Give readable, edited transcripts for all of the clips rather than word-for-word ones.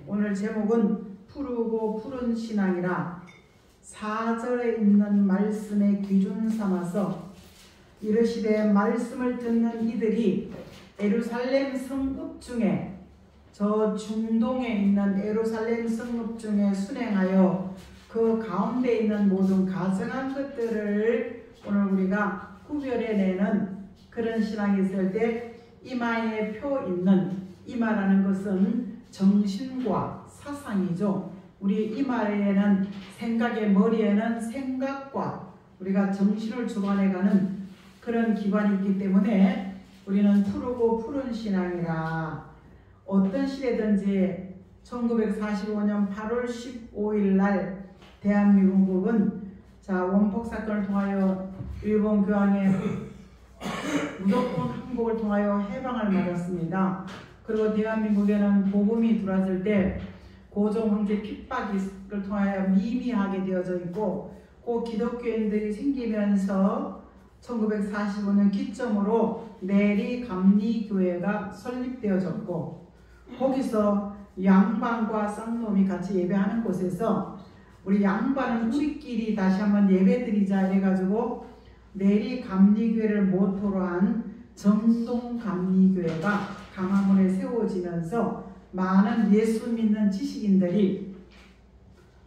오늘 제목은 푸르고 푸른 신앙이라 4절에 있는 말씀의 기준 삼아서 이르시되 말씀을 듣는 이들이 예루살렘 성읍 중에 저 중동에 있는 예루살렘 성읍 중에 순행하여 그 가운데 있는 모든 가증한 것들을 오늘 우리가 구별해내는 그런 신앙이 있을 때 이마에 표 있는 이마라는 것은 정신과 사상이죠. 우리 이마에는 생각의 머리에는 생각과 우리가 정신을 주관해가는 그런 기관이 있기 때문에 우리는 푸르고 푸른 신앙이라 어떤 시대든지 1945년 8월 15일 날 대한민국은 원폭 사건을 통하여 일본 교황의 무조건 항복을 통하여 해방을 맞았습니다. 그리고 대한민국에는 복음이 들어왔을 때 고종 황제 핍박을 통하여 미미하게 되어져 있고 그 기독교인들이 생기면서 1945년 기점으로 내리 감리교회가 설립되어졌고 거기서 양반과 쌍놈이 같이 예배하는 곳에서 우리 양반은 우리끼리 다시 한번 예배드리자 해가지고 내리 감리교회를 모토로 한 정동 감리교회가 강화문에 세워지면서 많은 예수 믿는 지식인들이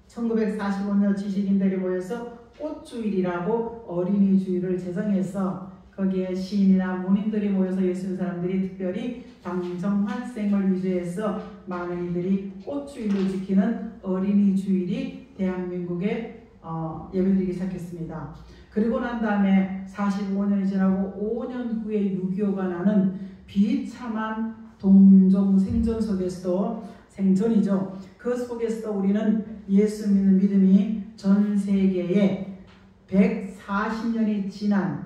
1945년 지식인들이 모여서 꽃주일이라고 어린이 주일을 제정해서 거기에 시인이나 문인들이 모여서 예수 믿는 사람들이 특별히 당정환생을 위주해서 많은 이들이 꽃주일을 지키는 어린이 주일이 대한민국에 예배드리기 시작했습니다. 그리고 난 다음에 45년이 지나고 5년 후에 6.25가 나는 비참한 동종 생존 속에서도 생존이죠. 그 속에서도 우리는 예수 믿는 믿음이 전 세계에 140년이 지난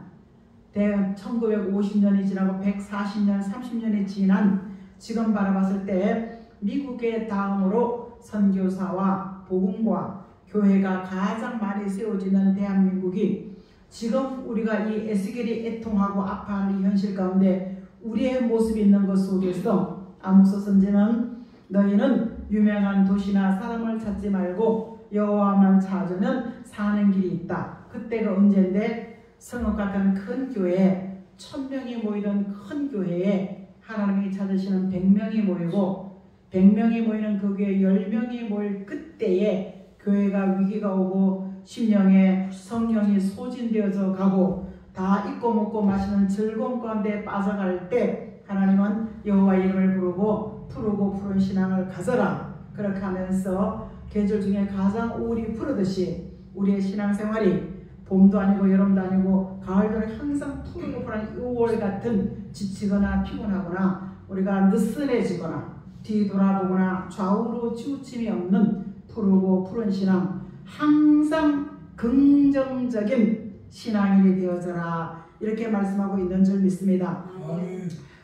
1950년이 지나고 140년, 30년이 지난 지금 바라봤을 때 미국의 다음으로 선교사와 복음과 교회가 가장 많이 세워지는 대한민국이 지금 우리가 이 에스겔이 애통하고 아파하는 이 현실 가운데 우리의 모습이 있는 것 속에서 아모스 선지는 너희는 유명한 도시나 사람을 찾지 말고 여호와만 찾으면 사는 길이 있다. 그때가 언젠데 성읍 같은 큰 교회에 1000명이 모이는 큰 교회에 하나님이 찾으시는 100명이 모이고 100명이 모이는 그 교회에 10명이 모일 그때에 교회가 위기가 오고 심령에 성령이 소진되어져 가고 다 잊고 먹고 마시는 즐거움 가운데 빠져갈 때 하나님은 여호와 이름을 부르고 푸르고 푸른 신앙을 가져라. 그렇게 하면서 계절 중에 가장 우울이 푸르듯이 우리의 신앙생활이 봄도 아니고 여름도 아니고 가을도 아니고 항상 푸르고 푸른 6월 같은 지치거나 피곤하거나 우리가 느슨해지거나 뒤돌아보거나 좌우로 치우침이 없는 푸르고 푸른 신앙, 항상 긍정적인 신앙인이 되어져라 이렇게 말씀하고 있는 줄 믿습니다.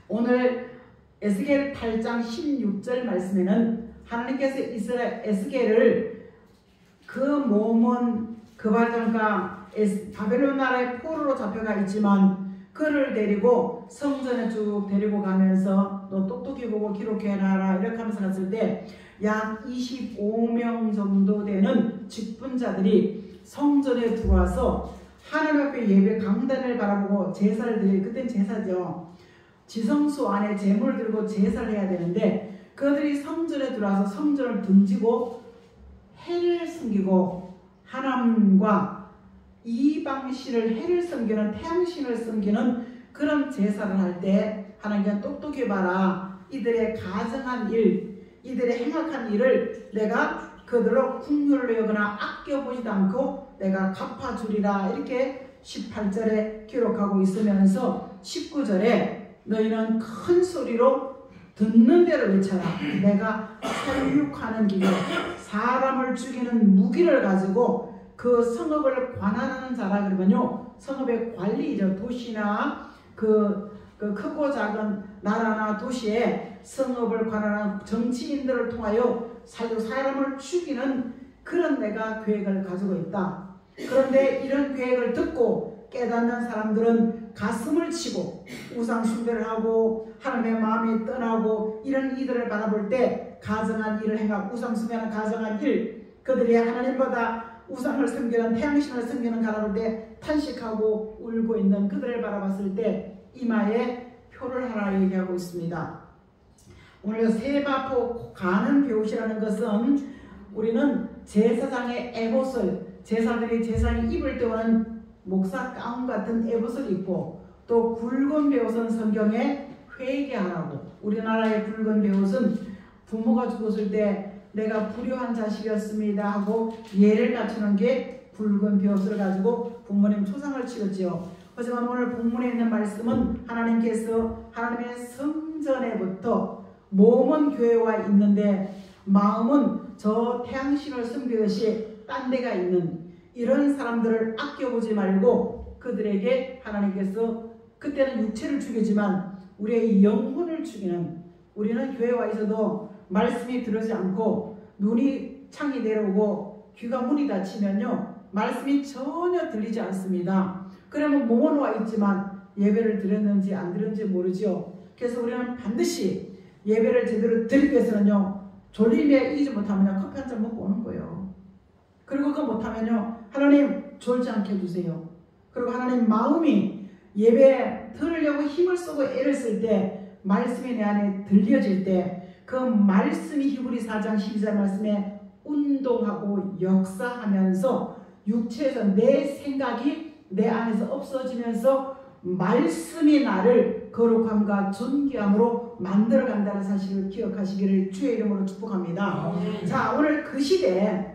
오늘 에스겔 8장 16절 말씀에는 하나님께서 에스겔을 그 몸은 그발전가 바벨론 나라의 포로로 잡혀가 있지만 그를 데리고 성전에 쭉 데리고 가면서 너 똑똑히 보고 기록해놔라 이렇게 하면서 갔을 때 약 25명 정도 되는 직분자들이 성전에 들어와서 하나님 앞에 예배 강단을 바라보고 제사를 드릴 그땐 제사죠. 지성소 안에 제물을 들고 제사를 해야 되는데 그들이 성전에 들어와서 성전을 등지고 해를 섬기고 하나님과 이방신을 해를 섬기는 태양신을 섬기는 그런 제사를 할 때 하나님께 똑똑히 봐라. 이들의 가증한 일, 이들의 행악한 일을 내가 그들로 국률을 여거나 아껴보지도 않고 내가 갚아주리라 이렇게 18절에 기록하고 있으면서 19절에 너희는 큰 소리로 듣는 대로 외쳐라. 내가 살육하는 기계, 사람을 죽이는 무기를 가지고 그 성읍을 관할하는 자라 그러면요. 성읍의 관리죠. 도시나 그 크고 작은 나라나 도시에 성읍을 관할하는 정치인들을 통하여 사람을 죽이는 그런 내가 계획을 가지고 있다. 그런데 이런 계획을 듣고 깨닫는 사람들은 가슴을 치고 우상 숭배를 하고 하나님의 마음이 떠나고 이런 이들을 바라볼 때 가정한 일을 행하고 우상 숭배하는 가정한 일, 그들이 하나님보다 우상을 섬기는 태양신을 섬기는 가라로되 탄식하고 울고 있는 그들을 바라봤을 때 이마에 표를 하나 얘기하고 있습니다. 오늘 세마포 가는 배옷이라는 것은 우리는 제사장의 에봇을, 제사들이 제사장이 입을 때 오는 목사 가운 같은 에봇을 입고, 또 굵은 배옷은 성경에 회개하라고, 우리나라의 굵은 배옷은 부모가 죽었을 때 내가 불효한 자식이었습니다 하고 예를 갖추는 게 굵은 배옷을 가지고 부모님 초상을 치렀지요. 하지만 오늘 본문에 있는 말씀은 하나님께서 하나님의 성전에부터 몸은 교회와 있는데 마음은 저 태양신을 섬기듯이 딴 데가 있는 이런 사람들을 아껴보지 말고 그들에게 하나님께서 그때는 육체를 죽이지만 우리의 영혼을 죽이는, 우리는 교회와 있어도 말씀이 들어지 않고 눈이 창이 내려오고 귀가 문이 닫히면요 말씀이 전혀 들리지 않습니다. 그러면 몸은 와 있지만 예배를 드렸는지 안 드렸는지 모르죠. 그래서 우리는 반드시 예배를 제대로 드리기 위해서는요 졸림에 이기지 못하면요 커피 한 잔 먹고 오는 거예요. 그리고 그거 못하면요 하나님 졸지 않게 해주세요. 그리고 하나님 마음이 예배 들으려고 힘을 쓰고 애를 쓸 때 말씀이 내 안에 들려질 때 그 말씀이 히브리 4장 12절 말씀에 운동하고 역사하면서 육체에서 내 생각이 내 안에서 없어지면서 말씀이 나를 거룩함과 존귀함으로 만들어간다는 사실을 기억하시기를 주의 이름으로 축복합니다. 자, 오늘 그 시대에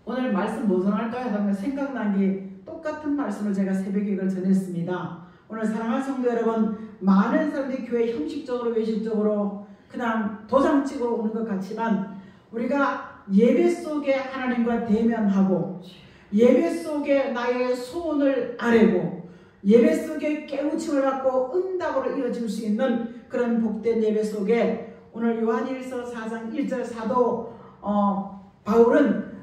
오늘 말씀 뭐 전할까요? 하면 생각난 게 똑같은 말씀을 제가 새벽에 이걸 전했습니다. 오늘 사랑하는 성도 여러분, 많은 사람들이 교회 형식적으로 외식적으로 그냥 도장 찍어 오는 것 같지만 우리가 예배 속에 하나님과 대면하고 예배 속에 나의 소원을 아뢰고 예배 속에 깨우침을 받고 응답으로 이어질 수 있는 그런 복된 예배 속에 오늘 요한일서 4장 1절 사도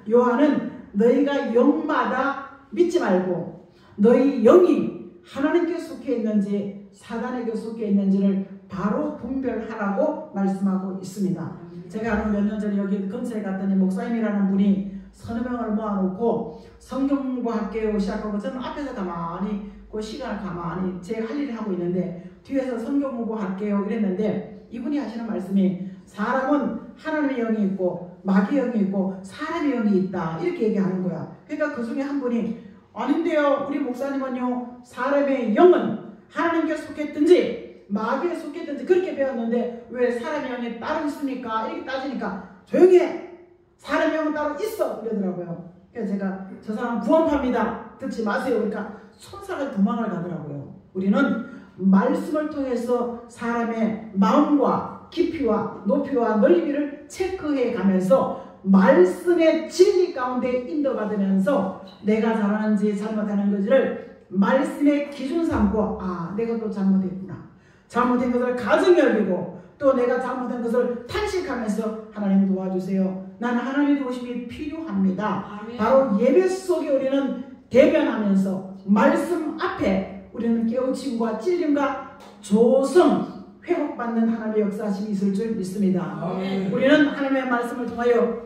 요한은 너희가 영마다 믿지 말고 너희 영이 하나님께 속해 있는지 사단에게 속해 있는지를 바로 분별하라고 말씀하고 있습니다. 제가 몇 년 전에 여기 근처에 갔더니 목사님이라는 분이 서너 명을 모아놓고 성경 공부할게요 시작하고 저는 앞에서 가만히 그 시간을 가만히 제가 할 일을 하고 있는데 뒤에서 성경 공부할게요 이랬는데 이분이 하시는 말씀이 사람은 하나님의 영이 있고 마귀의 영이 있고 사람의 영이 있다 이렇게 얘기하는 거야. 그러니까 그 중에 한 분이 아닌데요 우리 목사님은요 사람의 영은 하나님께 속했든지 마귀에 속했든지 그렇게 배웠는데 왜 사람의 영이 따로 있습니까? 이렇게 따지니까 조용히 해! 사람의 영은 따로 있어! 이러더라고요. 그래서 제가 저 사람 구원파입니다. 듣지 마세요. 그러니까 손사가 도망을 가더라고요. 우리는 말씀을 통해서 사람의 마음과 깊이와 높이와 넓이를 체크해 가면서 말씀의 진리 가운데 인도받으면서 내가 잘하는지 잘못하는 것을 말씀의 기준 삼고 아 내가 또 잘못했구나. 잘못된 것을 가정에 여기고 또 내가 잘못한 것을 탄식하면서 하나님 도와주세요. 나는 하나님의 도우심이 필요합니다. 아멘. 바로 예배 속에 우리는 대변하면서 말씀 앞에 우리는 깨우침과 찔림과 조성 회복받는 하나님의 역사하심이 있을 줄 믿습니다. 아멘. 우리는 하나님의 말씀을 통하여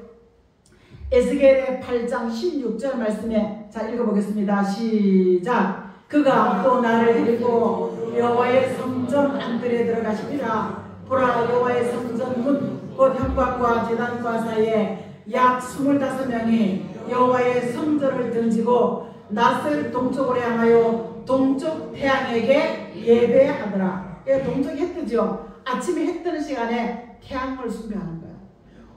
에스겔의 8장 16절 말씀에 자 읽어보겠습니다. 시작. 그가 또 나를 데리고 여호와의 성전 안뜰에 들어가시니라. 보라 여호와의 성전 문 곧 현관과 제단과 사이에 약 25명이 여호와의 성전을 던지고 낯을 동쪽으로 향하여 동쪽 태양에게 예배하더라. 동쪽이 해 뜨죠. 아침에 해 뜨는 시간에 태양을 숭배하는 거예요.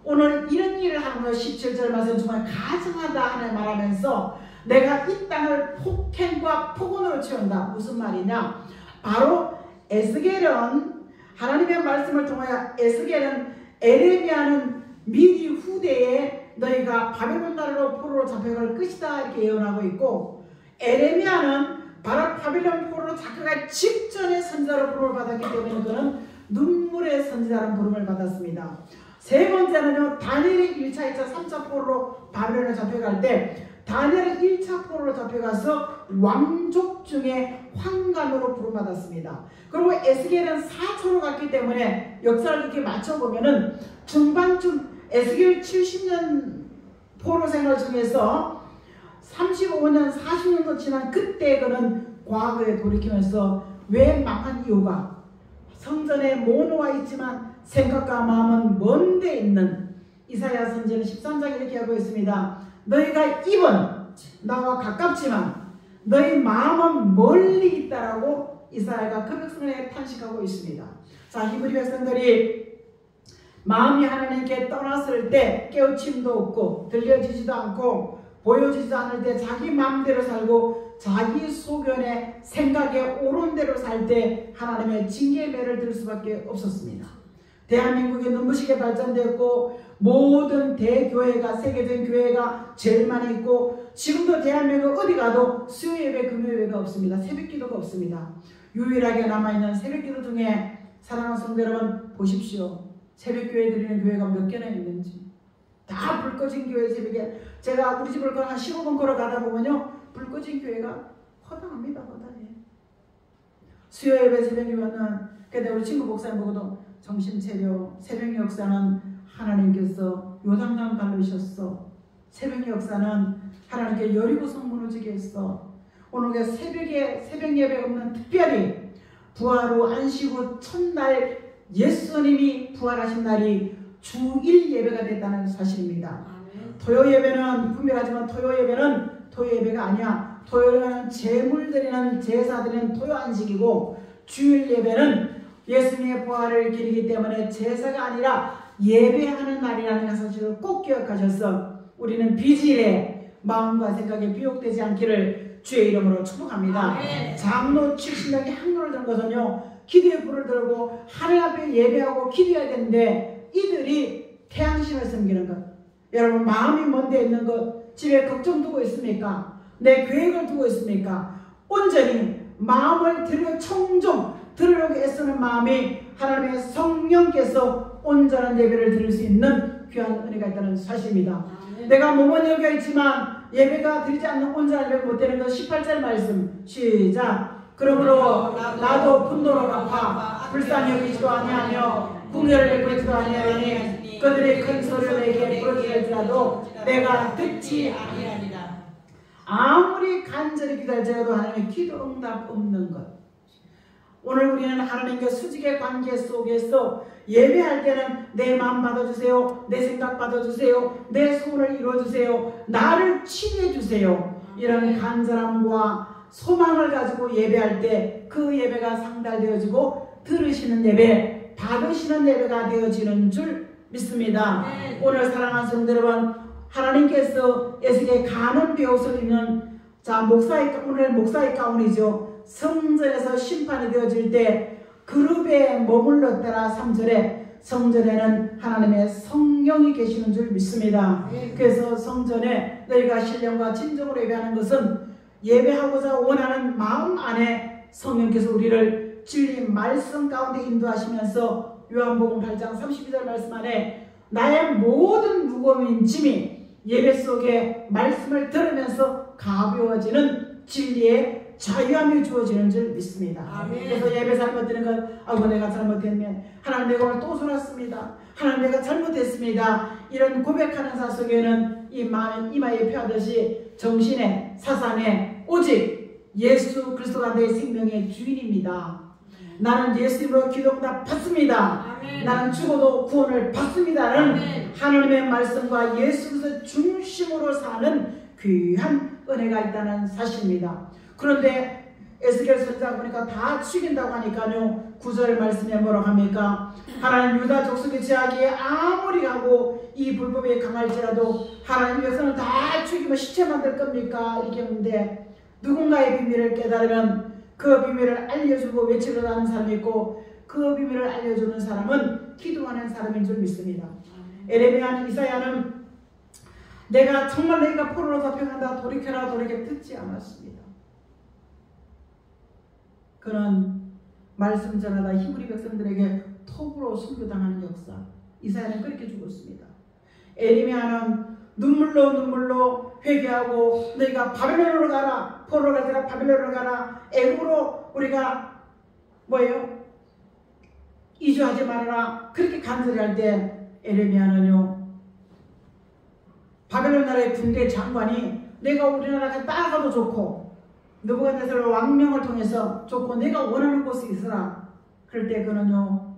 오늘 이런 일을 하는 거예요. 17절 말씀 정말 가증하다 하는 말하면서 내가 이 땅을 폭행과 폭언으로 채운다. 무슨 말이냐? 바로 에스겔은 하나님의 말씀을 통하여 에스겔은 에레미야는 미리 후대에 너희가 바벨론 나라로 포로로 잡혀갈 것이다 이렇게 예언하고 있고 에레미야는 바로 바벨론 포로로 잡혀갈 직전에 선지자로 부름을 받았기 때문에 그는 눈물의 선지자라는 부름을 받았습니다. 세 번째는요 다니엘이 1차, 2차, 3차 포로로 바벨론에 잡혀갈 때 다니엘은 1차 포로로 잡혀가서 왕족 중에 황관으로 부름받았습니다. 그리고 에스겔은 사초로 갔기 때문에 역사를 이렇게 맞춰보면은 중반쯤 에스겔 70년 포로 생활 중에서 35년 40년도 지난 그때 그는 과거에 돌이키면서 왜 망한 이유가 성전에 모노와 있지만 생각과 마음은 먼 데 있는 이사야 선지는 13장 이렇게 하고 있습니다. 너희가 입은 나와 가깝지만 너희 마음은 멀리 있다라고 이사야가 그 백성에 탄식하고 있습니다. 자, 히브리 백성들이 마음이 하나님께 떠났을 때 깨우침도 없고 들려지지도 않고 보여지지도 않을 때 자기 마음대로 살고 자기 소견에 생각에 옳은 대로 살 때 하나님의 징계의 매를 들 수밖에 없었습니다. 대한민국이 눈부시게 발전되었고 모든 대교회가 세계적인 교회가 제일 많이 있고 지금도 대한민국 어디 가도 수요예배 금요예배가 없습니다. 새벽기도가 없습니다. 유일하게 남아있는 새벽기도 중에 사랑하는 성도 여러분 보십시오. 새벽교회 드리는 교회가 몇 개나 있는지. 다 불 꺼진 교회 새벽에 제가 우리 집을 한 15분 걸어가다 보면요 불 꺼진 교회가 허당합니다. 허당해. 수요예배 새벽이면은 근데 우리 친구 목사님 보고도 정신차려 새벽 역사는 하나님께서 요단강 갈르셨어. 새벽 역사는 하나님께 여리고 성 무너지게 했어. 오늘 새벽에 새벽 예배 없는 특별히 부활 후 안식 후 첫날 예수님이 부활하신 날이 주1 예배가 됐다는 사실입니다. 토요 예배는 분명하지만 토요 예배가 아니야. 토요 예배는 제물 드리는 제사 드리는 토요 안식이고 주일 예배는 예수님의 부활을 기리기 때문에 제사가 아니라 예배하는 날이라는 사실을 꼭 기억하셔서 우리는 비질에 마음과 생각에 비옥되지 않기를 주의 이름으로 축복합니다. 장로 70명이 한 눈을 든 것은요 기도의 불을 들고 하늘 앞에 예배하고 기도해야 되는데 이들이 태양신을 섬기는 것. 여러분 마음이 먼 데 있는 것 집에 걱정 두고 있습니까? 내 계획을 두고 있습니까? 온전히 마음을 들여 청종 들으려고 애쓰는 마음이 하나님의 성령께서 온전한 예배를 드릴 수 있는 귀한 은혜가 있다는 사실입니다. 내가 몸은 여기가 있지만 예배가 드리지 않는 온전한 예배 못되는 것 18절 말씀 시작. 그러므로 나도 분노로 갚아 불쌍히 여기지도 아니하며 궁혈을 베풀지도 아니하니 그들의 큰 소리를 내게 부르짖을지라도 내가 듣지 아니하리라. 아무리 간절히 기도할지라도 하나님의 기도 응답 없는 것. 오늘 우리는 하나님과 수직의 관계 속에서 예배할 때는 내 마음 받아주세요. 내 생각 받아주세요. 내 소원을 이루어주세요. 나를 치유해주세요. 이런 간절함과 소망을 가지고 예배할 때 그 예배가 상달되어지고 들으시는 예배, 받으시는 예배가 되어지는 줄 믿습니다. 오늘 사랑하는 성도 여러분, 하나님께서 에스겔 가는 베옷을 입는 오늘 목사의 가운이죠. 성전에서 심판이 되어질 때 그룹에 머물렀더라 3절에 성전에는 하나님의 성령이 계시는 줄 믿습니다. 그래서 성전에 너희가 신령과 진정으로 예배하는 것은 예배하고자 원하는 마음 안에 성령께서 우리를 진리 말씀 가운데 인도하시면서 요한복음 8장 32절 말씀 안에 나의 모든 무거운 짐이 예배 속에 말씀을 들으면서 가벼워지는 진리의 자유함이 주어지는 줄 믿습니다. 아멘. 그래서 예배 잘못되는 것, 아이고 내가 잘못했네. 하나님 내가 오늘 또 속았습니다. 하나님 내가 잘못했습니다. 이런 고백하는 사 속에는 이 마음의 이마에 표하듯이 정신에 사상에 오직 예수 그리스도가 내 생명의 주인입니다. 나는 예수님으로 기도응답 받습니다. 아멘. 나는 죽어도 구원을 받습니다는 아멘. 하나님의 말씀과 예수 그리스도 중심으로 사는 귀한 은혜가 있다는 사실입니다. 그런데 에스겔 선지자 보니까 다 죽인다고 하니까요 9절 말씀에 뭐라고 합니까? 하나님 유다 족속의 제약이 아무리 하고 이 불법이 강할지라도 하나님 백성을 다 죽이면 시체 만들 겁니까? 이렇게 했는데 누군가의 비밀을 깨달으면 그 비밀을 알려주고 외치려 하는 사람이 있고 그 비밀을 알려주는 사람은 기도하는 사람인 줄 믿습니다. 에레미야는 이사야는 내가 정말 너희가 포로로 잡혀간다 돌이켜라 돌이켜 듣지 않았습니다. 그는 말씀 전하다 히브리 백성들에게 톱으로 순교당하는 역사. 이사야는 그렇게 죽었습니다. 에레미야는 눈물로 회개하고 너희가 바벨론으로 가라, 포로로 가라, 바벨론으로 가라, 애굽으로 우리가 뭐예요? 이주하지 말아라, 그렇게 간절히 할 때 에레미야는요, 바벨론 나라의 군대 장관이 내가 우리나라가 따라가도 좋고 느부갓네살 왕명을 통해서 좋고 내가 원하는 곳에 있으라, 그럴 때 그는요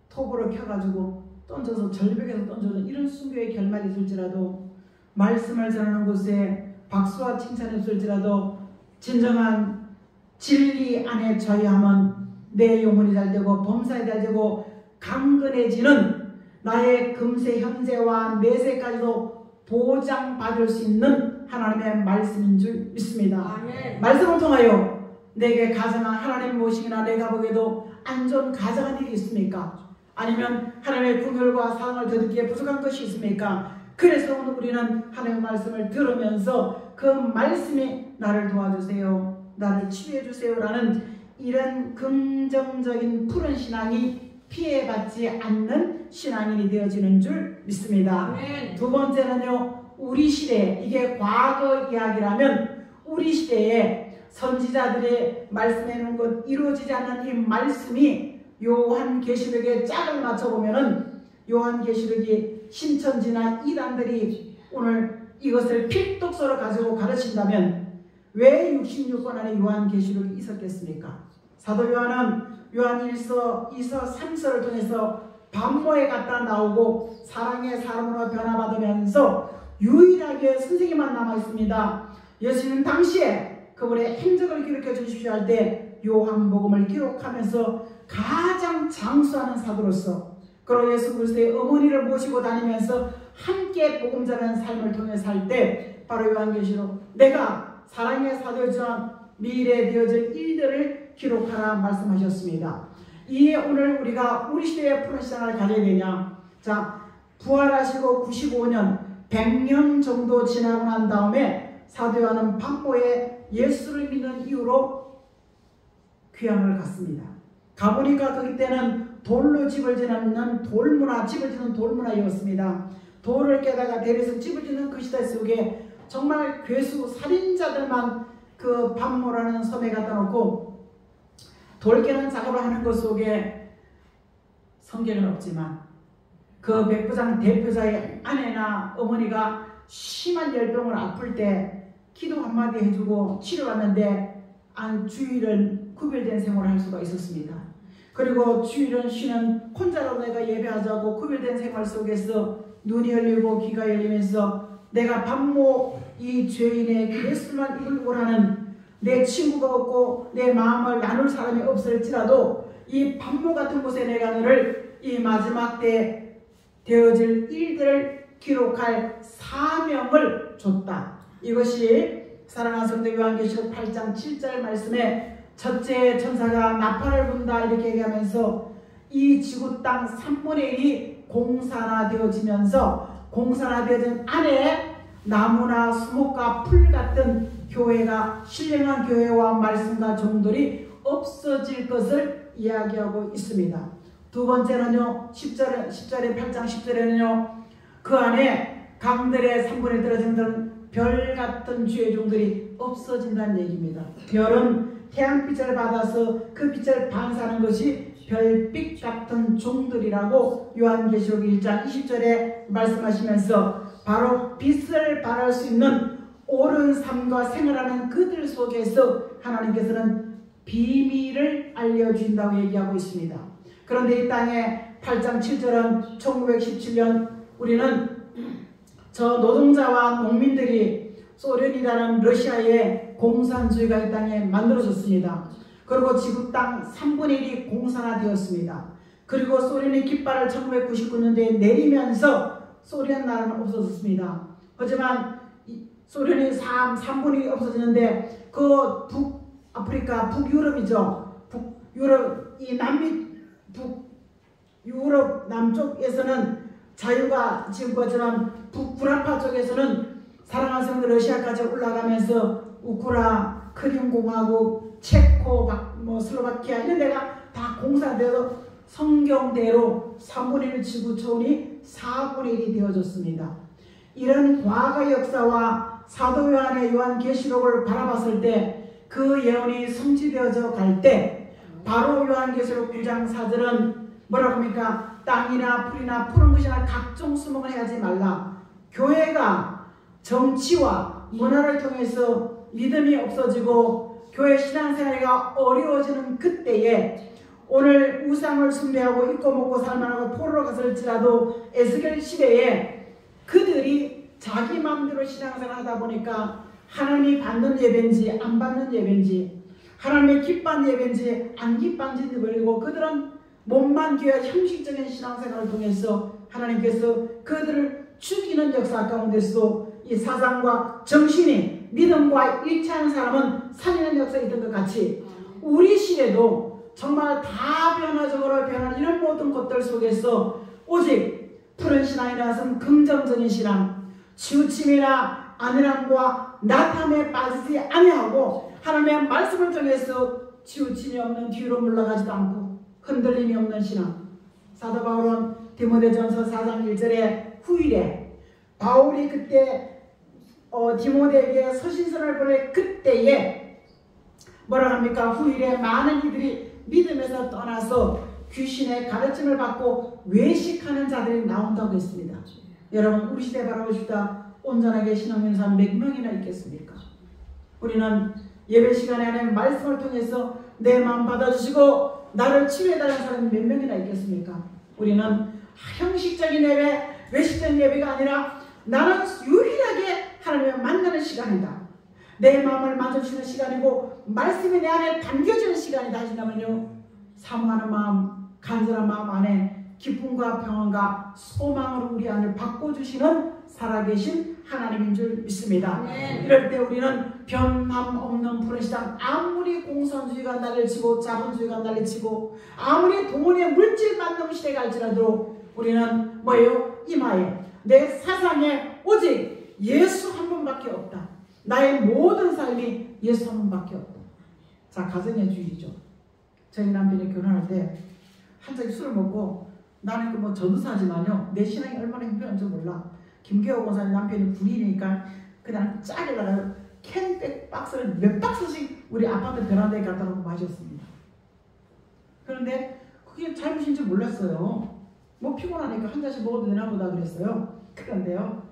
톱으로 켜가지고 던져서 절벽에서 던져서 이런 순교의 결말이 있을지라도, 말씀을 전하는 곳에 박수와 칭찬이 없을지라도 진정한 진리 안에 저희함은 내 영혼이 잘되고 범사에 잘되고 강건해지는 나의 금세 현세와 내세까지도 보장받을 수 있는 하나님의 말씀인 줄 믿습니다. 아멘. 말씀을 통하여 내게 가정한 하나님 무엇이나 내가 보기에도 안 좋은 가정한 일이 있습니까? 아니면 하나님의 긍휼과 사랑을 더 듣기에 부족한 것이 있습니까? 그래서 오늘 우리는 하나님의 말씀을 들으면서 그 말씀이 나를 도와주세요, 나를 치유해 주세요라는 이런 긍정적인 푸른 신앙이 피해받지 않는 신앙인이 되어지는 줄 믿습니다. 아멘. 두 번째는요, 우리 시대, 이게 과거 이야기라면 우리 시대에 선지자들의 말씀해 놓은 것 이루어지지 않는 이 말씀이 요한계시록에 짝을 맞춰보면은 요한계시록이 신천지나 이단들이 오늘 이것을 필독서로 가지고 가르친다면 왜 66권 안에 요한계시록이 있었겠습니까? 사도 요한은 요한 1서, 2서, 3서를 통해서 반모에 갔다 나오고 사랑의 사람으로 변화받으면서 유일하게 선생님만 남아있습니다. 예수님 당시에 그분의 행적을 기록해 주십시오 할 때 요한복음을 기록하면서 가장 장수하는 사도로서, 그리고 예수 그리스도의 어머니를 모시고 다니면서 함께 복음 전하는 삶을 통해 살 때 바로 요한계시록, 내가 사랑의 사도였지만 미래에 되어질 일들을 기록하라 말씀하셨습니다. 이에 오늘 우리가 우리 시대의 푸른 신앙을 가져야 되냐? 자, 부활하시고 95년 100년 정도 지나고 난 다음에 사도 요한은 반모에 예수를 믿는 이유로 귀향을 갔습니다. 가보니까 거기 때는 돌로 집을 짓는 돌문화, 집을 짓는 돌문화였습니다. 돌을 깨다가 대리석 집을 짓는 그 시대 속에 정말 괴수 살인자들만 그 반모라는 섬에 갖다 놓고 돌 깨는 작업을 하는 것 속에 성경은 없지만 그 백부장 대표자의 아내나 어머니가 심한 열병을 아플 때 기도 한마디 해주고 치료받는데 주일은 구별된 생활을 할 수가 있었습니다. 그리고 주일은 쉬는 혼자로 내가 예배하자고 구별된 생활 속에서 눈이 열리고 귀가 열리면서 내가 반모 이 죄인의 예수만 이끌고 하는 내 친구가 없고 내 마음을 나눌 사람이 없을지라도 이 반모 같은 곳에 내가 너를 이 마지막 때 되어질 일들을 기록할 사명을 줬다. 이것이 사랑하는 성도 요한계시록 8장 7절 말씀에 첫째 천사가 나팔을 분다 이렇게 얘기하면서 이 지구 땅 3분의 1이 공산화되어지면서 공산화되어진 안에 나무나 수목과 풀 같은 교회가 신령한 교회와 말씀과 종들이 없어질 것을 이야기하고 있습니다. 두 번째는요, 10절에 8장 10절에는요 그 안에 강들의 3분의 1 떨어지는 별 같은 주의 종들이 없어진다는 얘기입니다. 별은 태양빛을 받아서 그 빛을 반사하는 것이 별빛 같은 종들이라고 요한계시록 1장 20절에 말씀하시면서 바로 빛을 발할 수 있는 옳은 삶과 생활하는 그들 속에서 하나님께서는 비밀을 알려주신다고 얘기하고 있습니다. 그런데 이 땅에 8장 7절은 1917년 우리는 저 노동자와 농민들이 소련이라는 러시아의 공산주의가 이 땅에 만들어졌습니다. 그리고 지구 땅 3분의 1이 공산화되었습니다. 그리고 소련의 깃발을 1999년도에 내리면서 소련 나라는 없어졌습니다. 하지만 소련이 3분의 1이 없어졌는데 그 북아프리카, 북유럽이죠. 북유럽, 이 남미, 북유럽 남쪽에서는 자유가 지금 것처럼 북불아파 쪽에서는 사랑하는 성도 러시아까지 올라가면서 우크라, 크림공화국, 체코, 슬로바키아 이런 데가 다 공산되어서 성경대로 3분의 1 지구촌이 4분의 1이 되어졌습니다. 이런 과거 역사와 사도 요한의 요한계시록을 바라봤을 때 그 예언이 성취되어져 갈 때 바로 요한계시록 9장 4절은 뭐라고 합니까? 땅이나 풀이나 푸른 것이나 각종 수목을 해하지 말라. 교회가 정치와 문화를 통해서 믿음이 없어지고 교회 신앙생활이 어려워지는 그때에 오늘 우상을 숭배하고 입고 먹고 살만하고 포로로 갔을지라도 에스겔 시대에 그들이 자기 마음대로 신앙생활을 하다 보니까 하나님이 받는 예배인지 안 받는 예배인지 하나님의 기뻐하는 예배인지 안 기뻐하는지 모르고 그들은 몸만 귀한 형식적인 신앙생활을 통해서 하나님께서 그들을 죽이는 역사 가운데서도 이 사상과 정신이 믿음과 일치하는 사람은 살리는 역사가 있던 것 같이 우리 시대도 정말 다 변화적으로 변하는 이런 모든 것들 속에서 오직 푸른 신앙이 나와서는 긍정적인 신앙, 치우침이나 안일함과 나탐에 빠지지 아니하고 하나님의 말씀을 통해서 치우침이 없는 뒤로 물러가지도 않고 흔들림이 없는 신앙. 사도 바울은 디모데전서 4장 1절에 후일에 바울이 그때 디모데에게 서신서를 보낼 그때에 뭐라 합니까? 후일에 많은 이들이 믿음에서 떠나서 귀신의 가르침을 받고 외식하는 자들이 나온다고 했습니다. 여러분 우리 시대 바라보십시다. 온전하게 신앙 있는 사람 몇 명이나 있겠습니까? 우리는 예배 시간에 하나님 말씀을 통해서 내 마음 받아주시고 나를 치유해달라는 사람이 몇 명이나 있겠습니까? 우리는 형식적인 예배, 외식적인 예배가 아니라 나는 유일하게 하나님을 만나는 시간이다. 내 마음을 만져주시는 시간이고 말씀이 내 안에 담겨지는 시간이다 하신다면요. 사모하는 마음, 간절한 마음 안에 기쁨과 평안과 소망으로 우리 안을 바꿔주시는 살아계신 하나님인 줄 믿습니다. 이럴 때 우리는 변함없는 푸른 시장, 아무리 공산주의가 날을 치고 자본주의가 날을 치고 아무리 돈의 물질 만능 시대가 할지라도 우리는 뭐예요? 이마에 내 사상에 오직 예수 한 분밖에 없다. 나의 모든 삶이 예수 한 분밖에 없다. 자, 가정의 주의죠. 저희 남편이 결혼할 때 한 잔 술을 먹고 나는 그 뭐 전도사지만요 내 신앙이 얼마나 힘들었는지 몰라. 김계호 권사님 남편이 군인이니까 그냥 짜게다가 캔백 박스를 몇 박스씩 우리 아파트 베란다에 갖다 놓고 마셨습니다. 그런데 그게 잘못인지 몰랐어요. 뭐 피곤하니까 한 잔씩 먹어도 되나 보다 그랬어요. 그런데요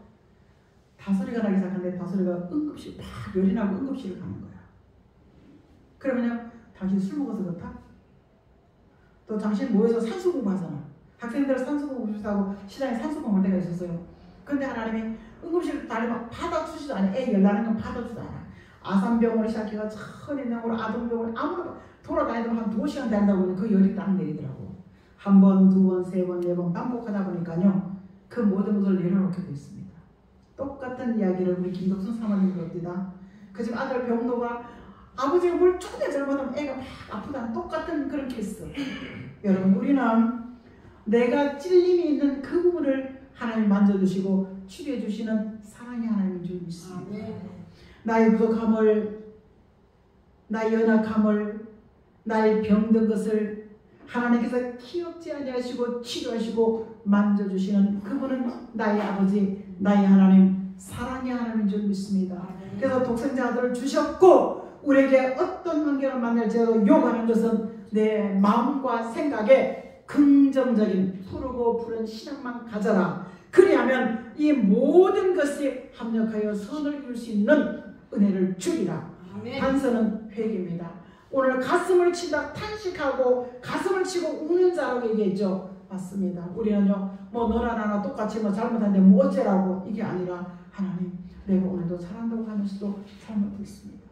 다소리가 나기 시작하는데 다소리가 응급실 막 열이 나고 응급실을 가는 거야. 그러면요 당신 술 먹어서 그렇다? 또 당신 모여서 산수 공부하잖아. 학생들 산수 공부하고 시장에 산수 공부할 때가 있었어요. 근데 하나님이 응급실 다니면 받아주지도 않아. 애 열나는 건 받아주지도 않아. 아산병원을 시작해가 천인병으로 아동병원 아무나 돌아다니도 한 2시간 다닌다고 보면 그 열이 딱 내리더라고. 한 번, 두 번, 세 번, 네 번 반복하다 보니까요 그 모든 것을 내려놓게 됐습니다. 똑같은 이야기를 우리 김덕순 사모님이 그럽니다. 그 집 아들 병도가 아버지가 뭘 조금만 잘못하면 애가 막 아프다는 똑같은 그런 케이스. 여러분 우리는 내가 찔림이 있는 그 부분을 하나님 만져주시고 치료해 주시는 사랑의 하나님인 줄 믿습니다. 나의 부족함을, 나의 연약함을, 나의 병든 것을 하나님께서 기억지 아니하시고 치료하시고 만져주시는 그분은 나의 아버지, 나의 하나님, 사랑의 하나님인 줄 믿습니다. 그래서 독생자 아들을 주셨고 우리에게 어떤 환경을 만날지라도 요구하는 것은 내 마음과 생각에 긍정적인 푸르고 푸른 신앙만 가져라. 그리하면 이 모든 것이 합력하여 선을 이룰 수 있는 은혜를 주리라. 단서는 회개입니다. 오늘 가슴을 치다 탄식하고 가슴을 치고 우는 자라고 얘기했죠. 맞습니다. 우리는요 뭐 너나 나나 똑같이 뭐 잘못한데 뭐 어째라고 이게 아니라 하나님 내가 오늘도 잘한다고 하면서도 잘못하고 있습니다.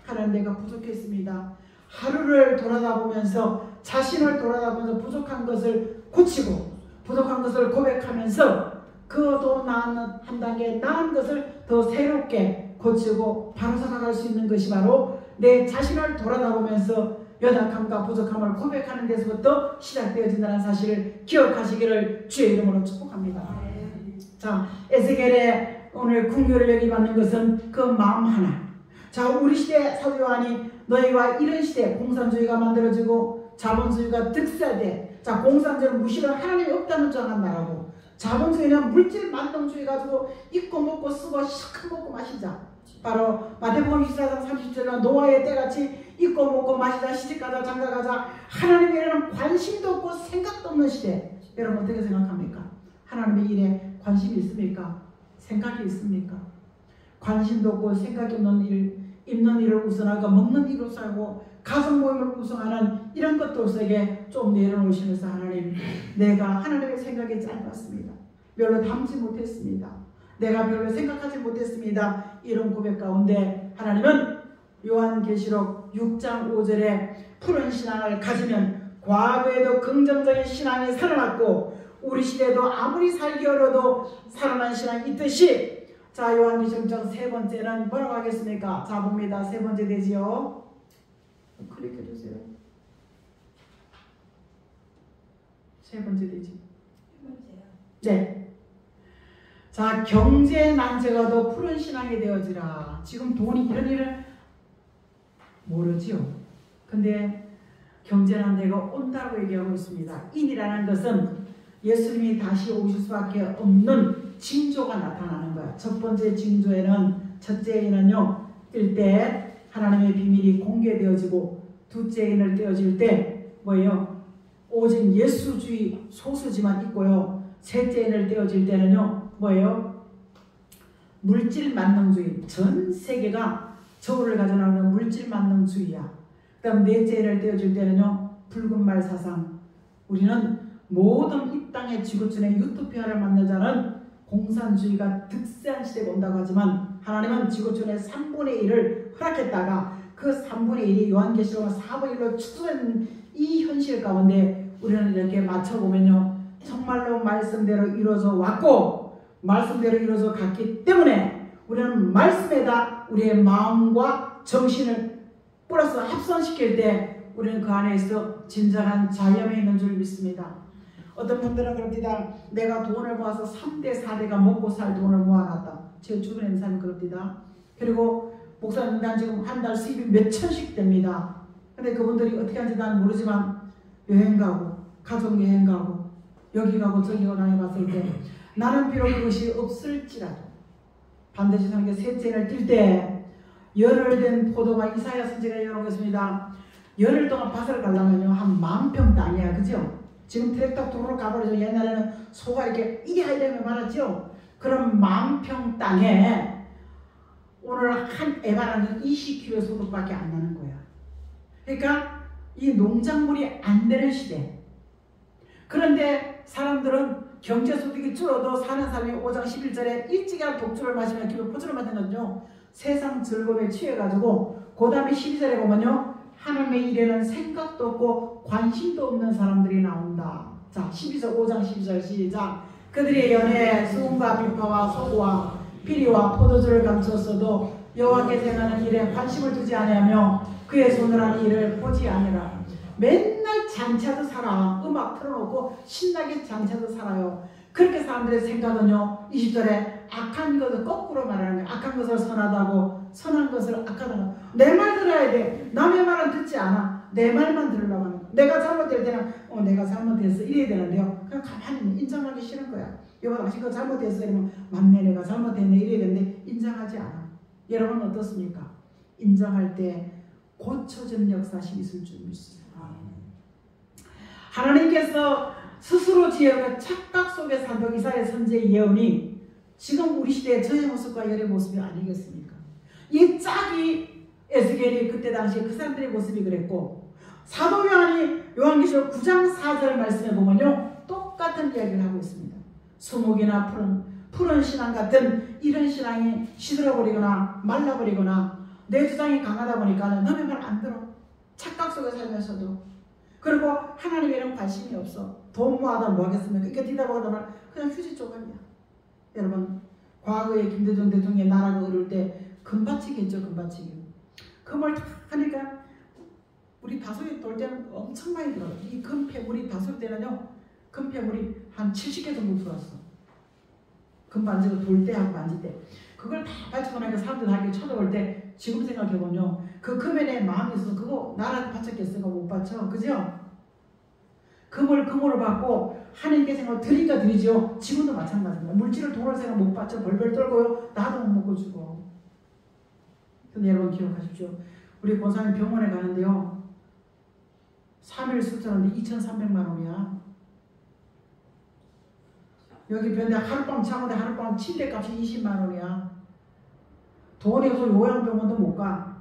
하나님 내가 부족했습니다. 하루를 돌아다보면서 자신을 돌아다보면서 부족한 것을 고치고 부족한 것을 고백하면서 그도 나은 한 단계 나은 것을 더 새롭게 고치고 바로 살아갈 수 있는 것이 바로 내 자신을 돌아다보면서 연약함과 부족함을 고백하는 데서부터 시작되어진다는 사실을 기억하시기를 주의 이름으로 축복합니다. 자, 에스겔의 오늘 궁유를 여기 받는 것은 그 마음 하나. 자, 우리 시대 사도 요한이 너희와 이런 시대 공산주의가 만들어지고 자본주의가 득세돼. 자, 공산주의를 무시를 하나님이 없다는 줄 알았나라고. 자본주의는 물질 만능주의 가지고 입고 먹고 쓰고 실컷 먹고 마시자. 바로 마태복음 24장 30절로 노아의 때같이 입고 먹고 마시자, 시집가자, 장가가자. 하나님의 일에는 관심도 없고 생각도 없는 시대. 여러분 어떻게 생각합니까? 하나님의 일에 관심이 있습니까? 생각이 있습니까? 관심도 없고 생각이 없는 일, 입는 일을 우선하고 먹는 일을 우선하고 가족 모임을 우선하는 이런 것들에게 좀 내려놓으시면서 하나님, 내가 하나님의 생각이 짧았습니다. 별로 담지 못했습니다. 내가 별로 생각하지 못했습니다. 이런 고백 가운데 하나님은 요한계시록 6장 5절에 푸른 신앙을 가지면 과거에도 긍정적인 신앙이 살아났고 우리 시대에도 아무리 살기 어려도 살아난 신앙이 있듯이, 자 요한계시록 6장 세 번째는 뭐라고 하겠습니까? 자 봅니다. 세 번째 되지요. 클릭해 주세요. 세 번째 되지. 세 번째요. 네. 자, 경제 난제가도 푸른 신앙이 되어지라. 지금 돈이 이런 일을 모르지요. 근데 경제 난제가 온다고 얘기하고 있습니다. 인이라는 것은 예수님이 다시 오실 수밖에 없는 징조가 나타나는 거야. 첫 번째 징조에는, 첫째에는요, 뜰 때 하나님의 비밀이 공개되어지고, 둘째 인을 떼어질 때 뭐예요? 오직 예수주의 소수지만 있고요. 셋째 인을 떼어질 때는요, 뭐예요? 물질 만능주의. 전 세계가 저울을 가져나오는 물질 만능주의야. 그 다음 넷째 인을 떼어질 때는요, 붉은 말 사상. 우리는 모든 이 땅의 지구촌에 유토피아를 만들자는 공산주의가 득세한 시대가 온다고 하지만, 하나님은 지구촌의 3분의 1을 허락했다가 그 3분의 1이 요한계시록 4분의 1로 축소된 이 현실 가운데 우리는 이렇게 맞춰보면요, 정말로 말씀대로 이루어져 왔고 말씀대로 이루어져 갔기 때문에 우리는 말씀에다 우리의 마음과 정신을 플러스 합선시킬 때 우리는 그 안에서 진정한 자유함이 있는 줄 믿습니다. 어떤 분들은 그럽니다. 내가 돈을 모아서 3대 4대가 먹고 살 돈을 모아놨다. 제 주변에 있는 사람이 그럽니다. 그리고 목사님, 난 지금 한 달 수입이 몇 천씩 됩니다. 근데 그분들이 어떻게 하는지 난 모르지만 여행 가고 가족 여행 가고 여기 가고 저기 가고 다녀봤을 때 나는 비록 그것이 없을지라도 반드시 하는 게 셋째를 뜰 때 열흘 된 포도가, 이사야 선지가 열어보겠습니다. 열흘 동안 밭을 가려면요 한 10,000평 땅이야. 그죠? 지금 트랙터 도로로 가버리죠. 옛날에는 소가 이렇게 이래야 많았죠. 그럼 10,000평 땅에 오늘 한 에바라는 20kg 소득밖에 안 나는 거야. 그러니까 이 농작물이 안 되는 시대. 그런데 사람들은 경제소득이 줄어도 사는 사람이 5장 11절에 일찍이라도 독주를 마시면 기분 포주를 만드는요. 세상 즐거움에 취해가지고 그 다음에 12절에 보면요. 하나님의 일에는 생각도 없고 관심도 없는 사람들이 나온다. 자, 5장 12절 시작. 그들의 연애에 수금과 비파와 소고와 비리와 포도주를 감추었어도 여호와께 행하는 일에 관심을 두지 아니하며 그의 손을 하는 일을 보지 아니라. 맨날 잔치하듯 살아. 음악 틀어놓고 신나게 잔치하듯 살아요. 그렇게 사람들의 생각은요 20절에 악한 것을 거꾸로 말하는 거예요. 악한 것을 선하다고, 선한 것을 악하다고. 내 말 들어야 돼. 남의 말은 듣지 않아. 내 말만 들으려고 하는 거야. 내가 잘못될 때는 내가 잘못했어 이래야 되는데요, 그냥 가만히 인정하기 싫은 거야. 여보 당신 거 잘못했어 이러면 맞네 내가 잘못했네 이래야 되는데 인정하지 않아. 여러분 어떻습니까? 인정할 때 고쳐지는 역사심이 있을 줄 믿습니다. 하나님께서 스스로 지혜로운 착각 속에 산던 이사야 선지의 예언이 지금 우리 시대의 저의 모습과 열의 모습이 아니겠습니까? 이 짝이 에스겔이 그때 당시에 그 사람들의 모습이 그랬고, 사도 요한이 요한계시록 9장 4절 말씀에 보면요 똑같은 이야기를 하고 있습니다. 수목이나 푸른 신앙 같은 이런 신앙이 시들어버리거나 말라버리거나 내 주장이 강하다 보니까 너네 말 안 들어. 착각 속에 살면서도. 그리고 하나님에는 관심이 없어. 돈 모아다 뭐 하겠습니까? 이게 뒤다보다 그냥 휴지 조각이야. 여러분 과거에 김대중 대통령의 나라가 어려울 때 금바치기 했죠. 금바치기. 금을 다 하니까 우리 다솔이 돌 때는 엄청 많이 들어요. 이 금폐물이 다솔 때는요 금폐물이 한 70개 정도 들어왔어. 금 반지가 돌 때 하고 만질 때 그걸 다 바치고 나니까 사람들 다 이렇게 쳐다볼 때 지금 생각해보면요 그 금에 내 마음이 있어서 그거 나라한테 바쳤겠어요? 못 바쳐. 그죠? 그 금을 금으로 받고 하나님께 생각 드리니까 드리죠. 지금도 마찬가지입니다. 물질을 돈으로 생각 못 받죠. 벌벌 떨고요. 나도 못 먹고 죽어. 근데 여러분 기억하십시오. 우리 고사님 병원에 가는데요. 3일 수술하는데 2,300만 원이야. 여기 병원에 하룻밤 자는데 하룻밤 침대값이 20만 원이야. 돈이 없어 요양병원도 못 가.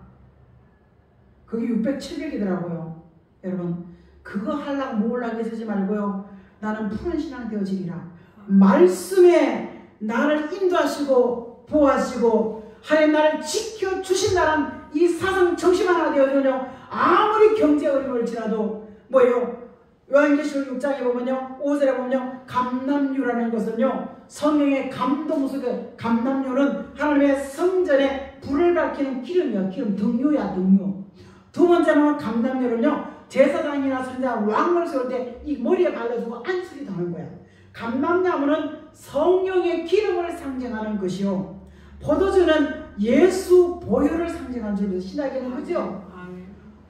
그게 600, 700이더라고요. 여러분 그거 하려고 모으려고 쓰지 말고요. 나는 푸른 신앙 되어지리라. 말씀에 나를 인도하시고 보호하시고 하나님 나를 지켜주신다는 이 사상 정신 하나 되어주며 아무리 경제 어려울지라도 뭐예요? 요한계시록 6장에 보면요 5절에 보면요 감람류라는 것은요 성령의 감동 속에 감람류는 하나님의 성전에 불을 밝히는 기름이야. 기름 등유야 등유. 두 번째는 감람류는요 제사장이나 선지자 왕을 세울 때 이 머리에 발라주고 안수리 다는 거야. 감람나무는 성령의 기름을 상징하는 것이요 포도주는 예수 보혈을 상징하는 줄로 신학에는 그죠?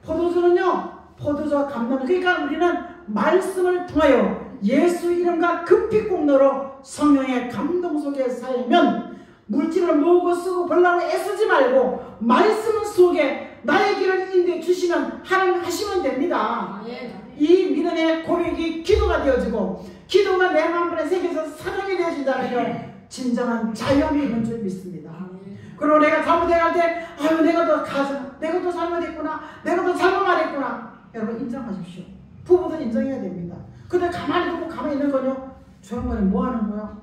포도주는요 포도주와 감람나무 그러니까 우리는 말씀을 통하여 예수 이름과 급히 공로로 성령의 감동 속에 살면 물질을 모으고 쓰고 벌라고 애쓰지 말고 말씀 속에 나의 길을 인도해 주시면 하나님 하시면 됩니다. 이 믿음의 고백이 기도가 되어지고 기도가 내 마음에 새겨서 사랑이 되어진다면 진정한 자유함이 있는 줄 믿습니다. 그리고 내가 잘못해갈 때 아유 내가 더 잘못했구나 내가 더 잘못 말했구나 여러분 인정하십시오. 부부도 인정해야 됩니다. 근데 가만히 두고 가만히 있는 거요 저 양반이 뭐 하는 거야?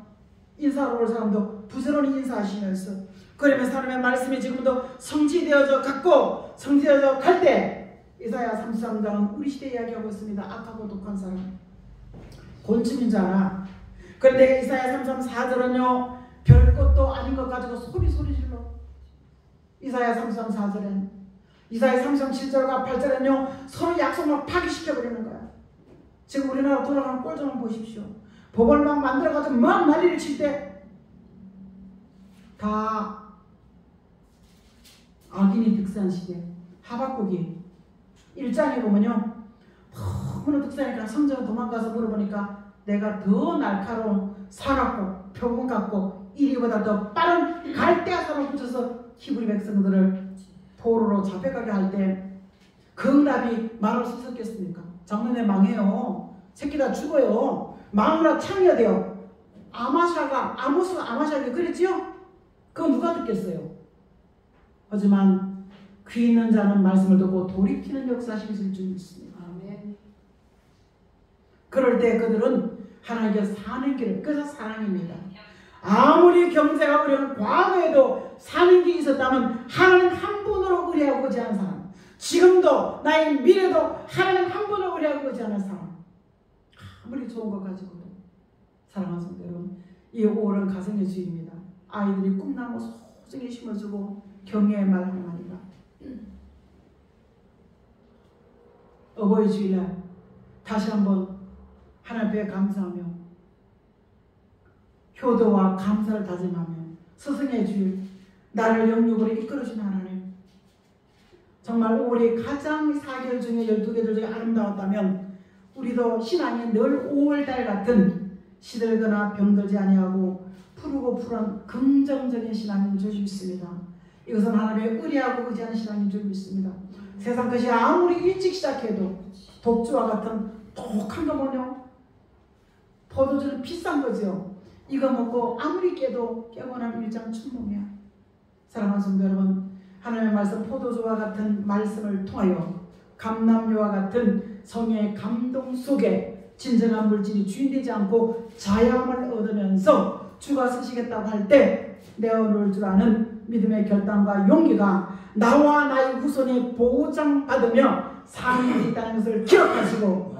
인사하러 올 사람도 부지런히 인사하시면서 그러면서 하나님의 말씀이 지금도 성취되어져 갔고 성취되어져 갈 때 이사야 33장은 우리 시대 이야기하고 있습니다. 악하고 독한 사람 곤충인 줄 알아. 그런데 이사야 33 4절은요 별것도 아닌 것 가지고 소리 질러. 이사야 33 4절은 이사야 33 7절과 8절은요 서로 약속을 파기시켜버리는 거야. 지금 우리나라 돌아가는 꼴 좀 보십시오. 법을 막 만들어가지고 막 난리를 칠 때 다 악인이 득세한 시대. 하박국이 1장에 보면요 너무나 득세하니까 성전에 도망가서 물어보니까 내가 더 날카로운 사납고 표범 같고 이리보다 더 빠른 갈대아사로 붙여서 히브리 백성들을 포로로 잡혀가게 할 때 그 응답이 말을 수 있었겠습니까? 장년에 망해요. 새끼 다 죽어요. 마누라 창이야 돼요. 아모스가 아마샤가 그랬지요? 그거 누가 듣겠어요? 하지만 귀 있는 자는 말씀을 듣고 돌이키는 역사하실 줄 믿습니다. 아멘. 그럴 때 그들은 하나님께 사는 길을 그래서 사랑입니다. 아무리 경제가 어려운 과거에도 사는 길이 있었다면 하나님 한 분으로 의뢰하고 오지 않은 사람 지금도 나의 미래도 하나님 한 분으로 의뢰하고 오지 않은 사람 아무리 좋은 것 가지고도 사랑하는 성도 여러분 이 5월은 가정의 주입니다. 아이들이 꿈나무 소중히 심어주고 격려의 말 한마디가 어버이 주일날 다시 한번 하나님 앞에 감사하며 효도와 감사를 다짐하며 스승의 주일 나를 영육으로 이끌어주신 하나님 정말 5월이 가장 4개월 중에 12개월 중에 아름다웠다면 우리도 신앙이 늘 5월달 같은 시들거나 병들지 아니하고 푸르고 푸른 긍정적인 신앙인 줄 믿습니다. 이것은 하나님의 의리하고 의지하는 신앙인 줄 믿습니다. 세상 것이 아무리 일찍 시작해도 독주와 같은 독한 거 뭐냐? 포도주는 비싼 거죠. 이거 먹고 아무리 깨도 깨고난 일장 춘몽이야. 사랑하는 성도 여러분 하나님의 말씀 포도주와 같은 말씀을 통하여 감람류와 같은 성의 감동 속에 진정한 물질이 주인되지 않고 자유함을 얻으면서 주가 쓰시겠다고 할 때 내어놓을 줄 아는 믿음의 결단과 용기가 나와 나의 후손이 보장받으며 삶이 있다는 것을 기억하시고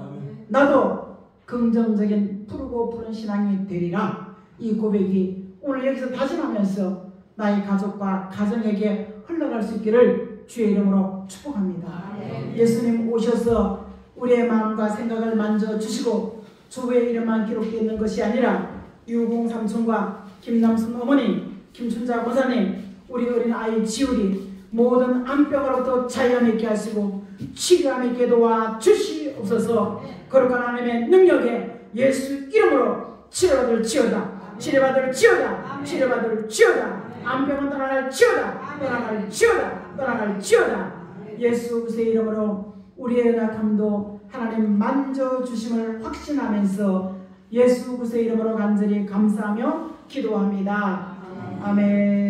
나도 긍정적인 푸르고 푸른 신앙이 되리라. 이 고백이 오늘 여기서 다짐하면서 나의 가족과 가정에게 흘러갈 수 있기를 주의 이름으로 축복합니다. 예수님 오셔서 우리의 마음과 생각을 만져주시고 주의 이름만 기록되어 있는 것이 아니라 유공 삼촌과 김남순 어머니, 김춘자 권사님, 우리 어린 아이 지우리 모든 암병으로부터 자유함 있게 하시고 치료함의 기도와 주시옵소서. 거룩한 하나님의 능력에 예수 이름으로 치료받을지어다. 치료받을지어다. 치료받을지어다. 암병은 떠나갈지어다. 떠나갈지어다. 떠나갈지어다. 예수 그리스도의 이름으로 우리의 연약함도 하나님 만져주심을 확신하면서 예수 그리스도의 이름으로 간절히 감사하며 기도합니다. 아멘.